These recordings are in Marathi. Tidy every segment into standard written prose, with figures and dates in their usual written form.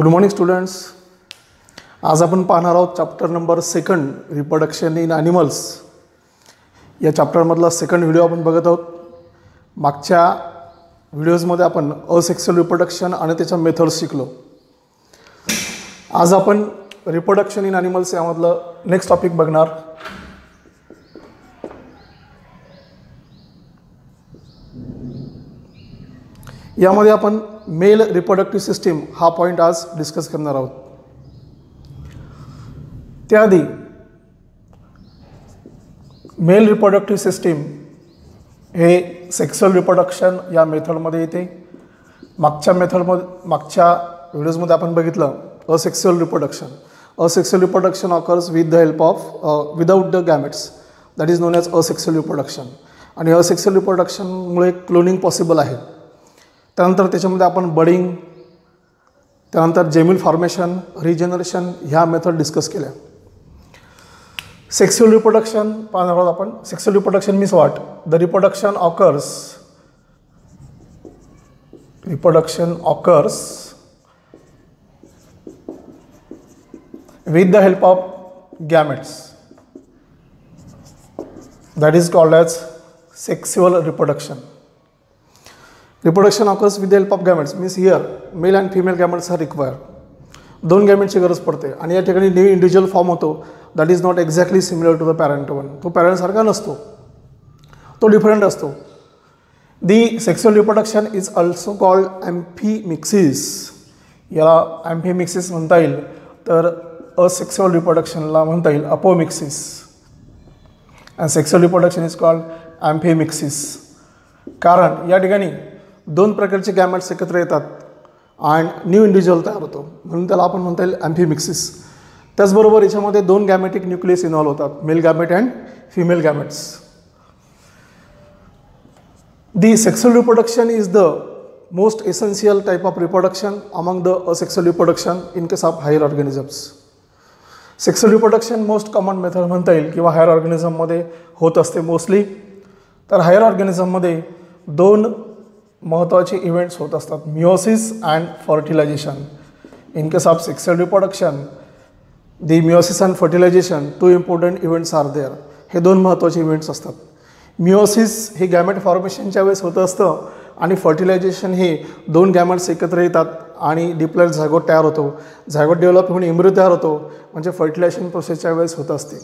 Good morning students. आज आपण पाहणार आहोत chapter number 2 reproduction in animals. या चॅप्टरमधला सेकंड व्हिडिओ आपण बघत आहोत. मागच्या व्हिडिओजमध्ये आपण असेक्सुअल रिप्रोडक्शन आणि त्याच्या मेथड्स शिकलो. आज आपण रिप्रोडक्शन इन ॲनिमल्स यामधलं नेक्स्ट टॉपिक बघणार. यामध्ये आपण मेल रिप्रोडक्टिव्ह सिस्टीम हा पॉईंट आज डिस्कस करणार आहोत. त्याआधी मेल रिप्रोडक्टिव्ह सिस्टीम हे सेक्सुअल रिप्रोडक्शन या मेथडमध्ये येते. मागच्या व्हिडिओजमध्ये आपण बघितलं asexual reproduction. Asexual reproduction occurs with the help of without the gametes, that is known as asexual reproduction. आणि असेक्सुअल रिप्रोडक्शनमुळे क्लोनिंग पॉसिबल आहे. त्यानंतर त्याच्यामध्ये आपण बडिंग, त्यानंतर जेमिल फॉर्मेशन, रिजनरेशन ह्या मेथड डिस्कस केल्या. सेक्सुअल रिप्रोडक्शन पाहणार आहोत आपण. Sexual reproduction means what? The reproduction occurs with the help of gametes, that is called as sexual reproduction. Reproduction occurs with the help of gametes means here male and female gametes are required. दोन गॅमेटची गरज पडते आणि या ठिकाणी न्यू इंडिव्हिज्युअल फॉर्म होतो. That is not exactly similar to the parent one. तो पॅरेंटसारखा नसतो, तो डिफरंट असतो. The sexual reproduction is also called amphimixis. याला ॲम्फिमिक्सिस म्हणता येईल, तर असेक्सुअल रिप्रोडक्शनला म्हणता येईल apomixis. And sexual reproduction is called amphimixis. कारण या ठिकाणी दोन प्रकारचे गॅमेट्स एकत्र येतात आणि न्यू इंडिव्हिज्युअल तयार होतो, म्हणून त्याला आपण म्हणता येईल ॲम्फिमिक्सिस. त्याचबरोबर याच्यामध्ये दोन गॅमेटिक न्यूक्लियस इन्व्हॉल्व होतात, male gamete and female gametes. The sexual reproduction is the most essential type of reproduction among the asexual reproduction in case of higher organisms. Sexual reproduction most common method म्हणता येईल किंवा हायर ऑर्गॅनिझममध्ये होत असते मोस्टली. तर हायर ऑर्गॅनिझममध्ये दोन महत्त्वाचे इव्हेंट्स होत असतात, meiosis and fertilization. In case of sexual reproduction the meiosis and fertilization, two important events are there. हे दोन महत्त्वाचे इव्हेंट्स असतात. मिओसिस हे गॅमेट फॉर्मेशनच्या वेळेस होत असतं आणि फर्टिलायझेशन हे दोन गॅमेट्स एकत्र येतात आणि डिप्लॉइड झायगोट तयार होतो. झायगोट डेव्हलप होऊन एम्ब्रियो तयार होतो, म्हणजे फर्टिलायझेशन प्रोसेसच्या वेळेस होत असते.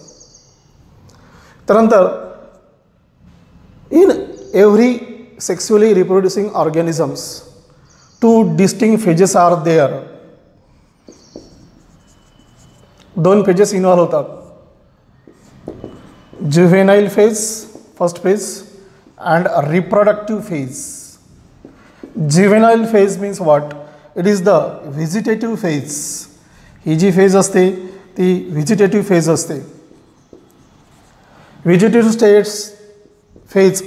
त्यानंतर in every sexually reproducing organisms two distinct phases are there. दोन फेजेस इन्व्हॉल्व होतात. Juvenile phase, first phase, and reproductive phase. Juvenile phase means what? It is the vegetative phase. ही जी फेज असते ती व्हिजिटेटिव्ह फेज असते. Vegetative states phase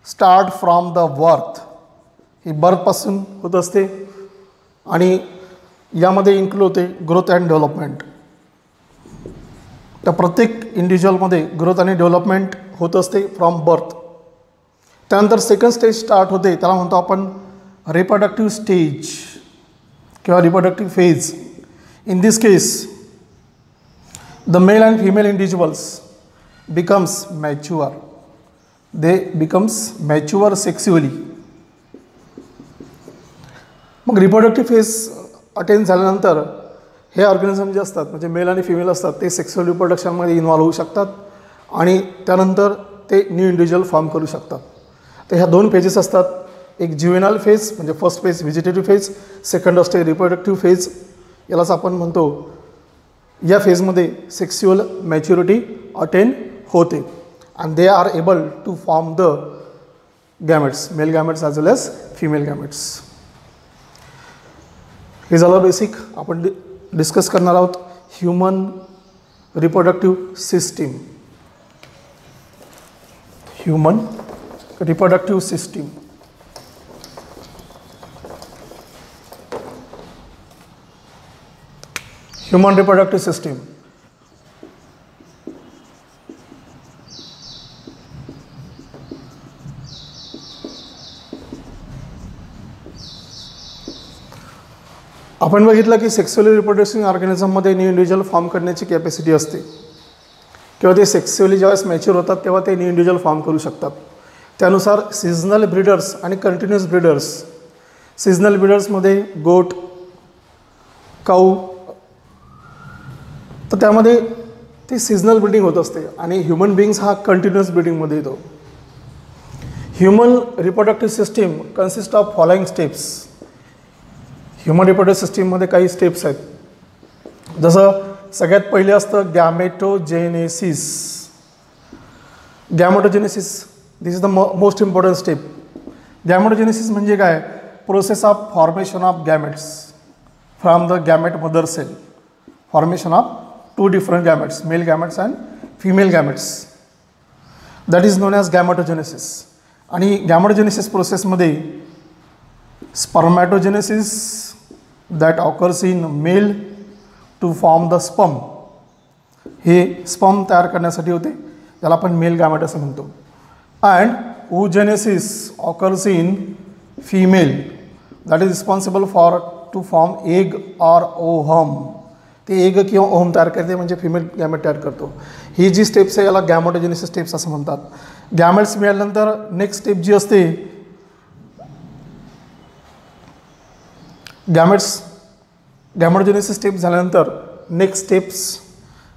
start from the birth. ही बर्थपासून होत असते आणि यामध्ये इन्क्लूड होते ग्रोथ अँड डेव्हलपमेंट. तर प्रत्येक इंडिव्हिज्युअलमध्ये ग्रोथ आणि डेव्हलपमेंट होत असते फ्रॉम बर्थ. त्यानंतर सेकंड स्टेज स्टार्ट होते, त्याला म्हणतो आपण रिप्रोडक्टिव्ह स्टेज किंवा reproductive phase. In this case the male and female individuals becomes mature. They becomes mature sexually. मग रिप्रोडक्टिव्ह फेज अटेन झाल्यानंतर हे ऑर्गॅनिझम जे असतात, म्हणजे मेल आणि फिमेल असतात, ते सेक्सुअल रिप्रोडक्शनमध्ये इन्व्हॉल्व होऊ शकतात आणि त्यानंतर ते न्यू इंडिव्हिज्युअल फॉर्म करू शकतात. तर ह्या दोन फेजेस असतात. एक ज्युव्हेनाइल फेज म्हणजे first phase vegetative phase, second असते रिप्रोडक्टिव्ह फेज. यालाच आपण म्हणतो या फेजमध्ये सेक्स्युअल मॅच्युरिटी अटेन होते and they are able to form the gametes, male gametes as well as female gametes. हे झालं बेसिक. आपण डिस्कस करणार आहोत human reproductive system. Human reproductive system. Human reproductive system आपण बघितलं की सेक्सुअली रिप्रोडक्टिव्ह ऑर्गॅनिझममध्ये न्यू इंडिव्हिज्युअल फॉर्म करण्याची कॅपॅसिटी असते किंवा ते सेक्सुअली ज्यावेळेस मॅच्युअर होतात तेव्हा ते न्यू इंडिव्हिज्युअल फॉर्म करू शकतात. त्यानुसार सीझनल ब्रीडर्स आणि कंटिन्युअस ब्रीडर्स. सीझनल ब्रीडर्समध्ये गोट, काऊ, तर त्यामध्ये ती सीझनल ब्रीडिंग होत असते आणि ह्युमन बिंग्स हा कंटिन्युअस ब्रीडिंगमध्ये येतो. Human reproductive system consist of following steps. Human reproductive सिस्टीममध्ये काही स्टेप्स आहेत. जसं सगळ्यात पहिले असतं gametogenesis. Gametogenesis this is the most important step. Gametogenesis म्हणजे काय? Process of formation of gametes from the gamete mother cell. Formation of two different gametes, male gametes and female gametes, that is known as gametogenesis. आणि गॅमेटोजेनेसिस प्रोसेसमध्ये spermatogenesis that occurs in male to form the sperm. हे स्पर्म तयार करण्यासाठी होते, त्याला आपण मेल गॅमेट असं म्हणतो. And oogenesis occurs in female that is responsible for to form egg or ovum. ते एग किंवा ओव्हम तयार करते म्हणजे फिमेल गॅमेट तयार करतो. ही जी स्टेप्स आहे याला गॅमेटोजेनेसिस स्टेप्स असं म्हणतात. गॅमेट्स मिळाल्यानंतर नेक्स्ट स्टेप जी असते गॅमेटोजेनेसिस स्टेप झाल्यानंतर नेक्स्ट स्टेप्स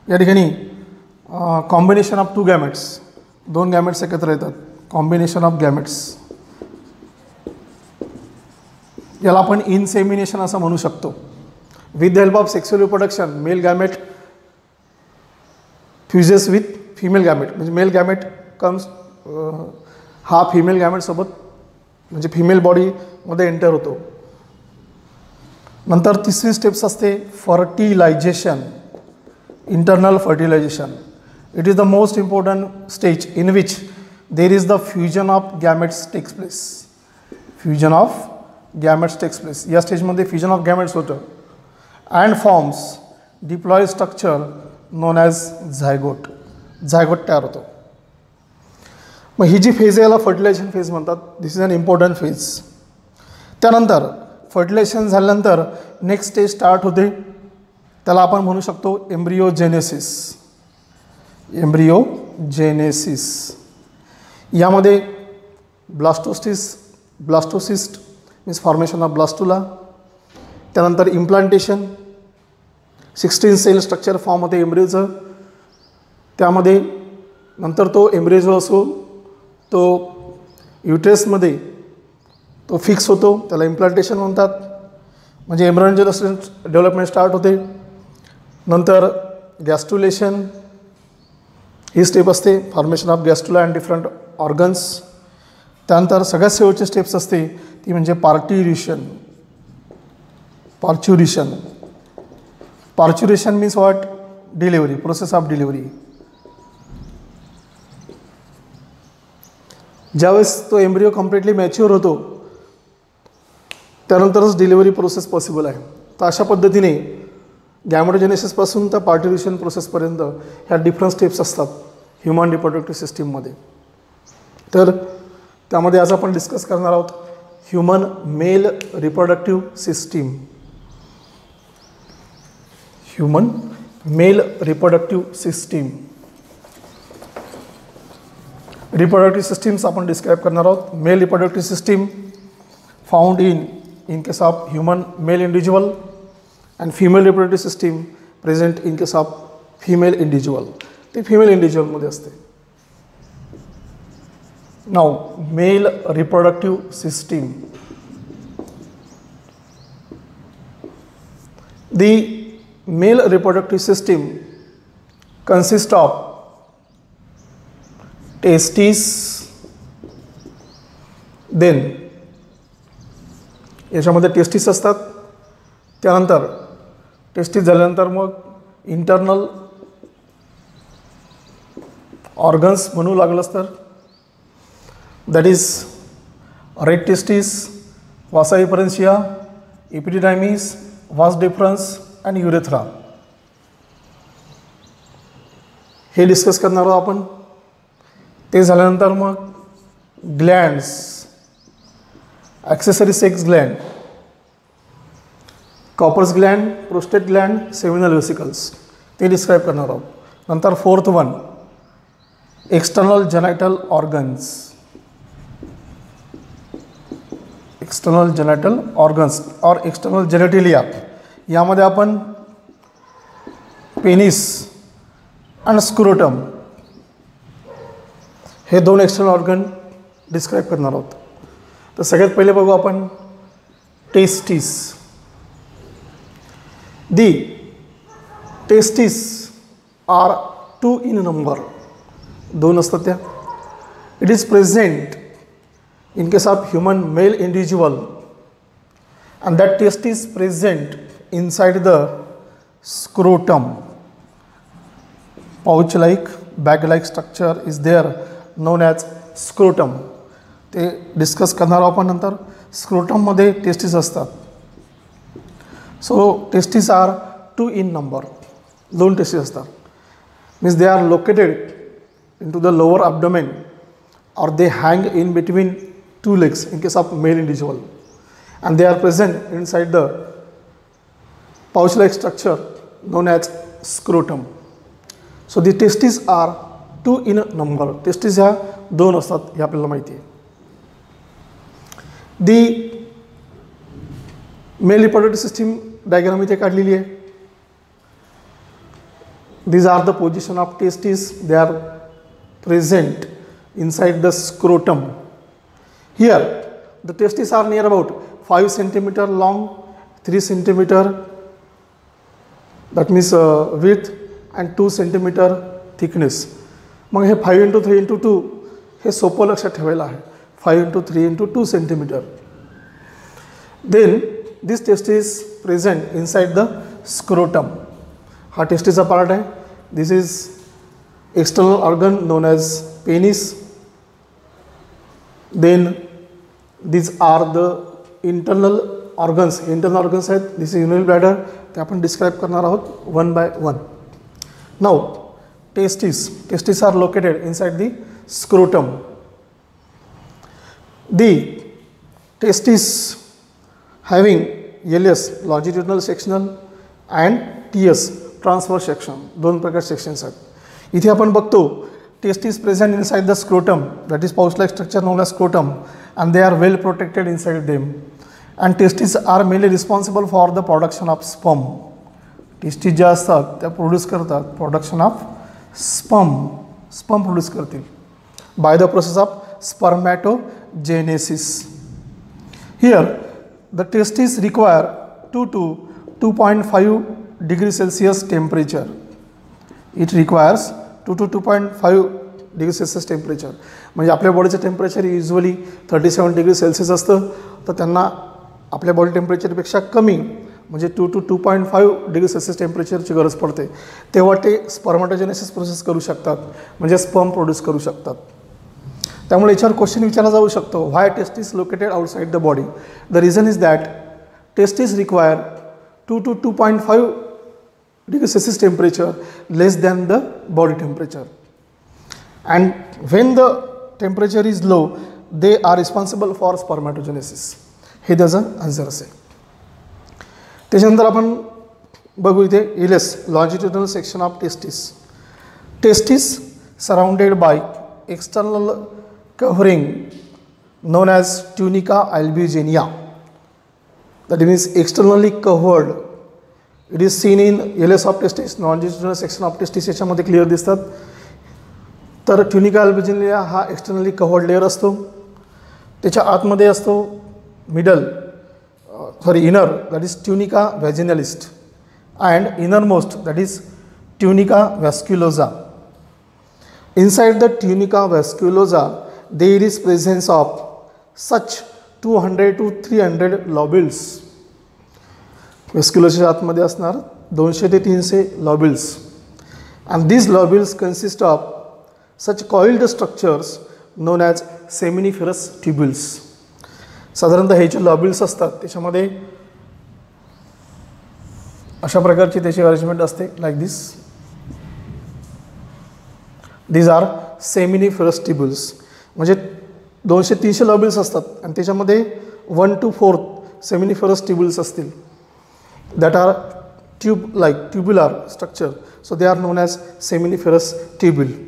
या ठिकाणी कॉम्बिनेशन ऑफ टू गॅमेट्स. दोन गॅमेट्स एकत्र येतात, कॉम्बिनेशन ऑफ गॅमेट्स. याला आपण इनसेमिनेशन असं म्हणू शकतो. With the help of sexual reproduction male gamete fuses with female gamete. म्हणजे मेल गॅमेट कम्स हा फिमेल गॅमेटसोबत म्हणजे फिमेल बॉडीमध्ये एंटर होतो. नंतर तिसरी स्टेप्स असते fertilization, internal fertilization. It is the most important stage in which there is the fusion of gametes takes place. Fusion of gametes takes place. या स्टेजमध्ये फ्युजन ऑफ गॅमेट्स होतं and forms deploy structure known as zygote. Zygote तयार होतो. मग ही जी फेज आहे याला फर्टिलायझेशन फेज म्हणतात. दिस इज अन इम्पॉर्टंट फेज. त्यानंतर फर्टिलायझेशन झाल्यानंतर नेक्स्ट स्टेज स्टार्ट होते, त्याला आपण म्हणू शकतो एम्ब्रिओजेनेसिस. एम्ब्रिओजेनेसिस यामध्ये blastocyst means formation of blastula. त्यानंतर इम्प्लांटेशन, 16 सेल स्ट्रक्चर फॉर्म होते एम्ब्रिओचं. त्यामध्ये नंतर तो एम्ब्रिओ जो असो तो युटेरसमध्ये तो फिक्स होतो, त्याला इम्प्लांटेशन म्हणतात. म्हणजे एम्ब्रिओजेनेसिस डेव्हलपमेंट स्टार्ट होते. नंतर गॅस्ट्रुलेशन ही स्टेप असते, formation of gastrula and different organs. त्यानंतर सगळ्यात शेवटची स्टेप्स असते ती म्हणजे parturition. Parturition means what? Delivery, process of delivery. ज्यावेळेस तो एम्ब्रिओ कम्प्लिटली मॅच्युअर होतो त्यानंतरच डिलिव्हरी प्रोसेस पॉसिबल आहे. तर अशा पद्धतीने गॅमेटोजेनेसिसपासून तर पार्च्युरेशन प्रोसेसपर्यंत ह्या डिफरंट स्टेप्स असतात ह्युमन रिप्रोडक्टिव्ह सिस्टीममध्ये. तर त्यामध्ये आज आपण डिस्कस करणार आहोत human male reproductive system. Human male reproductive system. Reproductive systems आपण डिस्क्राईब करणार आहोत. Male reproductive system found in case of human male individual and female reproductive system present in case of female individual. ते female individual मध्ये असते. Now male reproductive system. The male reproductive system consists of testes, then याच्यामध्ये टेस्टिस असतात. त्यानंतर टेस्टिस झाल्यानंतर मग इंटरनल ऑर्गन्स म्हणू लागलंच तर that is rete testis, vasa efferentia, epididymis, vas deferens and urethra. हे डिस्कस करणार आहोत आपण. ते झाल्यानंतर मग glands, accessory sex gland, Cowper's gland, prostate gland, seminal vesicles ते डिस्क्राईब करणार आहोत. नंतर fourth one external genital organs. External genital organs और एक्सटर्नल जेनेटिलिया यामध्ये आपण पेनिस आणि स्क्रोटम हे दोन एक्सटर्नल ऑर्गन डिस्क्राईब करणार आहोत. तर सगळ्यात पहिले बघू आपण testis. The testis are 2 in number. दोन असतात त्या. It is present in case of human male individual and that test is present inside the scrotum. Pouch like bag like structure is there known as scrotum. ते डिस्कस करणार आहोत आपण नंतर. स्क्रोटम मध्ये टेस्टिस असतात. So testis are 2 in number. दोन टेस्टिस असतात. Means they are located into the lower abdomen or they hang in between two legs in case of male individual and they are present inside the pouch like structure known as scrotum. So the testes are 2 in number. Testes ह्या दोन असतात हे आपल्याला माहिती आहे. The male reproductive system diagram इथे काढलेली आहे. These are the position of testes. They are present inside the scrotum. Here the testes are near about 5 centimeter long, 3 centimeter that means width and 2 centimeter thickness. मग हे 5 into 3 into 2 हे सोपं लक्षात ठेवायला आहे. 5 into 3 into 2 centimeter. Then this testis present inside the scrotum. हा टेस्टिसचा पार्ट आहे. This is external organ known as penis. Then these are the internal organs. Internal organs आहेत. This is urinary bladder. ते आपण डिस्क्राईब करणार आहोत one by one. Now testes. Testes are located inside the scrotum. The testis having LS longitudinal sectional and TS transverse section. दोन प्रकार sections आहेत. इथे आपण बघतो testes present inside the scrotum, that is pouch like structure known as scrotum, and they are well protected inside them, and testes are mainly responsible for the production of sperm. Testes ज्या असतात त्या प्रोड्यूस करतात प्रोडक्शन ऑफ स्पर्म प्रोड्यूस करतील by the process of spermatogenesis. Here the testis require 2 to 2.5 degree Celsius temperature. It requires 2 to 2.5 degree Celsius temperature. म्हणजे आपल्या बॉडीचं टेम्परेचर युजली 37 degree Celsius असतं, तर त्यांना आपल्या बॉडी टेम्परेचरपेक्षा कमी म्हणजे 2 to 2.5 degree Celsius टेम्परेचरची गरज पडते. तेव्हा ते स्पर्मॅटोजेनेसिस प्रोसेस करू शकतात, म्हणजे स्पर्म प्रोड्यूस करू शकतात. त्यामुळे याच्यावर क्वेश्चन विचारला जाऊ शकतो, why testis located outside the body. The reason is that testis require 2 to 2.5 degree Celsius temperature less than the body temperature, and when the temperature is low they are responsible for spermatogenesis. हे त्याचं आन्सर असेल. त्याच्यानंतर आपण बघू इथे LS longitudinal section of testis. Testis surrounded by external covering known as tunica albuginea, that means externally covered. It is seen in LS of testis, longitudinal section of testis याच्यामध्ये क्लिअर दिसतात. तर ट्युनिका अल्बिजिनिया हा एक्सटर्नली कव्हर्ड लेअर असतो. त्याच्या आतमध्ये असतो inner that is tunica vaginalis and innermost that is tunica vasculosa. Inside the tunica vasculosa there is presence of such 200 to 300 lobules. व्हॅस्क्युलोच्या आतमध्ये असणार 200 ते 300 lobules, and these lobules consist of such coiled structures known as seminiferous tubules. साधारणतः हे जे लॉब्युल्स असतात त्याच्यामध्ये अशा प्रकारची त्याची अरेंजमेंट असते like this. these are seminiferous tubules. म्हणजे 200-300 लॉब्युल्स असतात आणि त्याच्यामध्ये 1 to 4 seminiferous tubules असतील. that are tubular structure, so they are known as seminiferous tubule.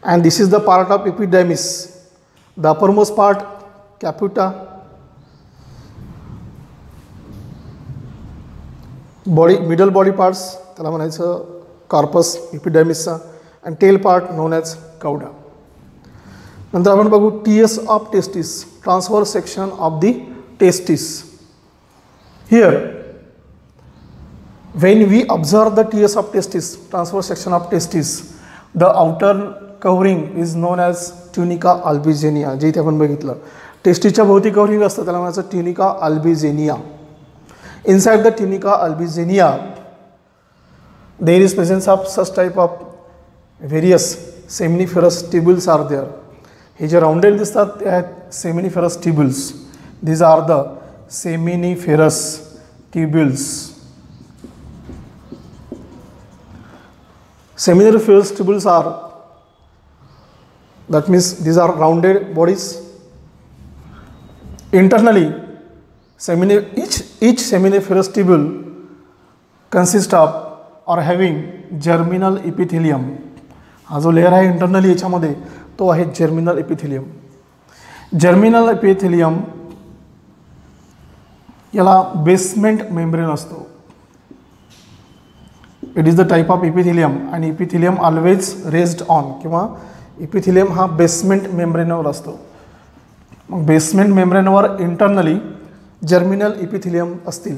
And this is the part of epidermis, the uppermost part capita, body middle body parts त्याला म्हणायचं corpus एपिडर्मिसचा, and tail part known as cauda. नंतर आपण बघू TS of testis, transverse section of the testis. Here when we observe the TS of testis, transverse section of testis, the outer covering is known as tunica albuginea. जे इथे आपण बघितलं टेस्टिसच्या भोवती कव्हरिंग असतं त्याला म्हणायचं tunica albuginea. Inside the tunica albuginea there is presence of such type of various seminiferous tubules are there. हे जे राउंडेड दिसतात ते आहेत seminiferous tubules. These are the seminiferous tubules. Seminiferous tubules are, that means these are rounded bodies. Internally, each seminiferous tubule consists of or having germinal epithelium. हा जो लेयर आहे इंटरनली याच्यामध्ये तो आहे जर्मिनल एपिथेलियम. जर्मिनल एपिथेलियम याला बेसमेंट मेम्ब्रेन असतो. It is the type of epithelium and epithelium always raised on, किंवा एपिथेलियम हा बेसमेंट मेम्ब्रेनवर असतो. मग बेसमेंट मेम्ब्रेनवर इंटरनली जर्मिनल एपिथेलियम असतील.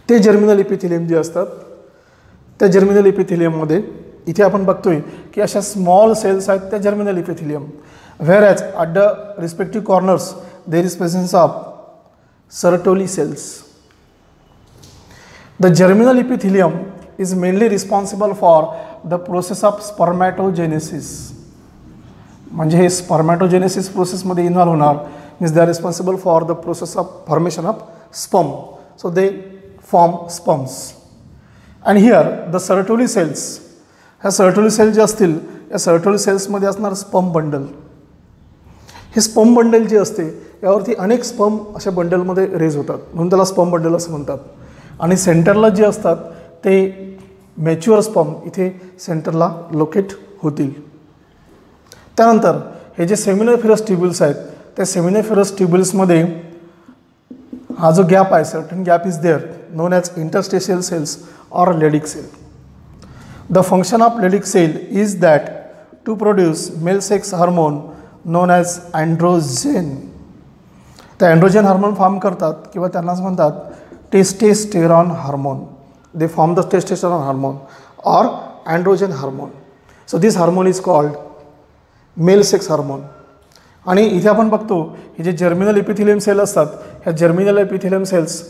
ते जर्मिनल एपिथेलियम जे असतात त्या जर्मिनल एपिथेलियममध्ये इथे आपण बघतोय की अशा स्मॉल सेल्स आहेत त्या germinal epithelium. Whereas at the respective corners there is presence of Sertoli cells. The germinal epithelium is mainly responsible for the process of spermatogenesis. म्हणजे हे spermatogenesis process मध्ये इन्व्हॉल्व होणार, means they are responsible for the process of formation of sperm. So they form sperms. And here the Sertoli cells, ह्या Sertoli cells जे असतील या Sertoli cells मध्ये असणार स्पर्म बंडल. हे स्पर्म बंडल जे असते यावरती अनेक स्पर्म अशा बंडलमध्ये रेज होतात म्हणून त्याला स्पर्म बंडल असं म्हणतात. आणि सेंटरला जे असतात ते मॅच्युअर स्पर्म इथे सेंटरला लोकेट होतील. त्यानंतर हे जे सेमिनिफेरस ट्युब्युल्स आहेत त्या सेमिनिफेरस ट्युब्युल्समध्ये हा जो गॅप आहे certain gap is there known as interstitial cells or Leydig cell. The function of Leydig cell is that to produce male sex hormone known as androgen. त्या अँड्रोजेन हार्मोन फॉर्म करतात किंवा त्यांनाच म्हणतात testosterone hormone. They form the testosterone hormone or androgen hormone. So this hormone is called male sex hormone. आणि इथे आपण बघतो हे जे जर्मिनल एपिथेलियम सेल असतात ह्या जर्मिनल एपिथेलियम सेल्स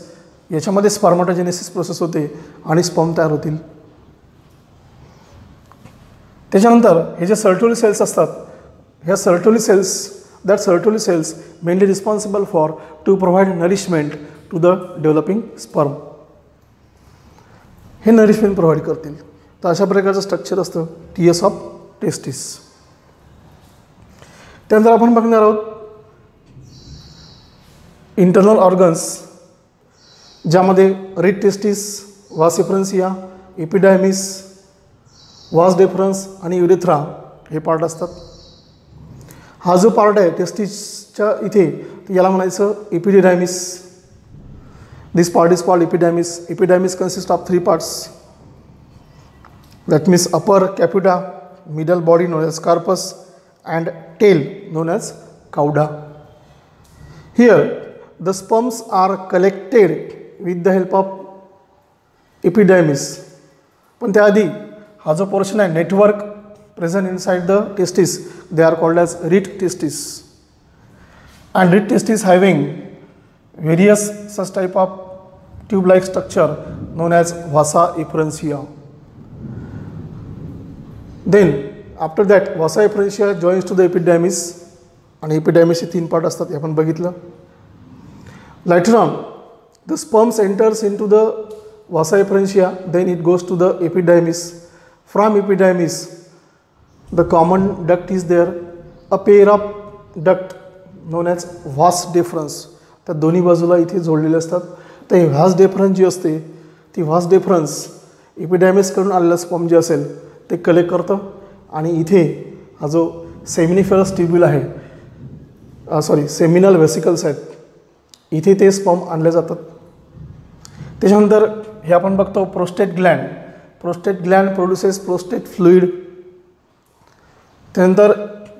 याच्यामध्ये स्पर्मॅटोजेनेसिस प्रोसेस होते आणि स्पर्म तयार होतील. त्याच्यानंतर हे जे सर्टोली सेल्स असतात ह्या Sertoli cells Sertoli cells mainly responsible for to provide nourishment to the developing sperm. हे नरिशमेंट प्रोव्हाइड करतील. तर अशा प्रकारचं स्ट्रक्चर असतं TS ऑफ टेस्टिस. त्यानंतर आपण बघणार आहोत इंटरनल ऑर्गन्स ज्यामध्ये रिट टेस्टिस, वास एफरन्सिया, एपिडायमिस, वास डेफरन्स आणि युरेथ्रा हे पार्ट असतात. हा जो पार्ट आहे टेस्टिसच्या इथे याला म्हणायचं एपिडिडायमिस. This part is called epidermis. Epidermis consists of three parts. That means upper capita, middle body known as carpus, and tail known as cauda. Here, the sperms are collected with the help of epidermis. पण त्याआधी हा जो पोर्शन आहे network present inside the testis, they are called as reed testis. And reed testis having various such type of tube-like structure known as vasa efferentia. Then after that vasa efferentia joins to the epidermis and epidermis हे तीन पार्ट असतात हे आपण बघितलं. Later on the sperms enters into the vasa efferentia, then it goes to the epidermis. From epidermis the common duct is there, a pair of duct known as vas deferens त्या दोन्ही बाजूला इथे जोडलेले असतात. तर ही व्हास डिफरन्स जी असते ती व्हास डिफरन्स एपिडॅमिसकडून आलेलं स्पर्म जे असेल ते कलेक्ट करतं आणि इथे हा जो सेमिनिफेरस ट्यूब्यूल आहे सेमिनल व्हेसिकल्स आहेत, इथे ते स्पर्म आणले जातात. त्याच्यानंतर हे आपण बघतो prostate Gland. Prostate Gland produces prostate fluid. त्यानंतर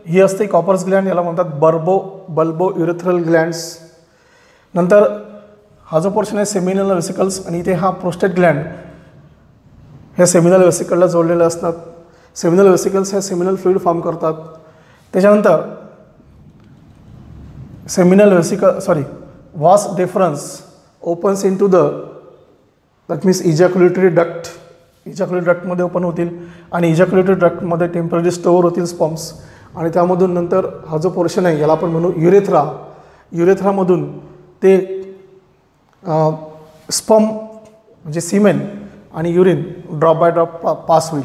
ही असते कॉपर्स ग्लँड, याला म्हणतात बल्बो युरेथ्रल ग्लँड्स. नंतर हा जो पोर्शन आहे सेमिनल व्हेसिकल्स आणि इथे हा प्रोस्टेट ग्लँड ह्या सेमिनल व्हेसिकलला जोडलेले असतात. सेमिनल व्हेसिकल्स ह्या सेमिनल फ्लुइड फॉर्म करतात. त्याच्यानंतर vas deferens opens in to that means ejaculatory duct. Ejaculatory डक्टमध्ये ओपन होतील आणि इजॅक्युलेटरी डक्टमध्ये टेम्पररी स्टोअर होतील स्पर्म्स आणि त्यामधून नंतर हा जो पोर्शन आहे याला आपण म्हणू युरेथ्रा. युरेथ्रामधून ते स्पर्म म्हणजे सिमेन आणि urine drop by drop pass होईल.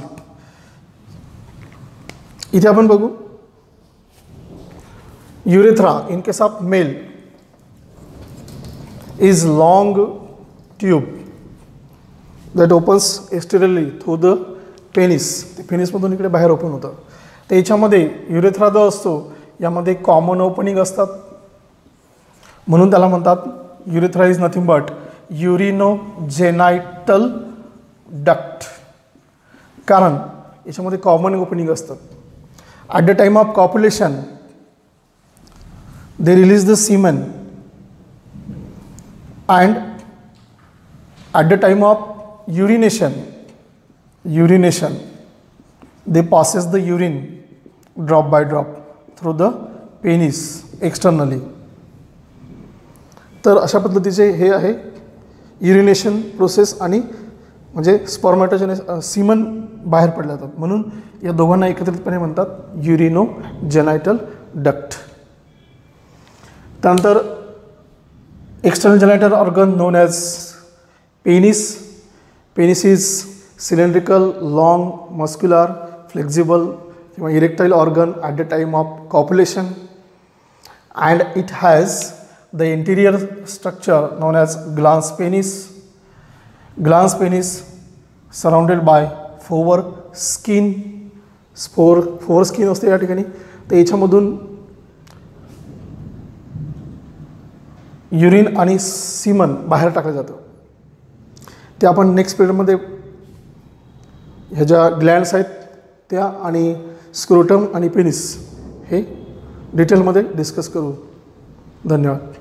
इथे आपण बघू urethra in case of male is long tube that opens exteriorly through the penis. ते पेनिसमधून इकडे बाहेर ओपन होतं. तर याच्यामध्ये युरेथ्रा जो असतो यामध्ये कॉमन ओपनिंग असतात म्हणून त्याला म्हणतात urethra is nothing but urinogenital duct, कारण याच्यामध्ये कॉमन ओपनिंग असतात. At the time of copulation they release the semen and at the time of urination they passes the urine drop by drop through the penis externally. तर अशा पद्धतीचे हे आहे युरिनेशन प्रोसेस आणि म्हणजे स्पर्मॅटोजेनेस सीमन बाहेर पडले जातात म्हणून या दोघांना एकत्रितपणे म्हणतात युरिनोजेनायटल डक्ट. त्यानंतर external genital organ known as penis. Penis is cylindrical, long, muscular, flexible किंवा erectile organ at the time of copulation and it has the interior structure known as glans penis. Glans penis surrounded by foreskin. Foreskin असते या ठिकाणी. तर याच्यामधून युरिन आणि सीमन बाहेर टाकलं जातं. ते आपण नेक्स्ट पिरियडमध्ये ह्या ज्या ग्लँड्स आहेत त्या आणि स्क्रोटम आणि पेनिस हे डिटेलमध्ये डिस्कस करू. धन्यवाद.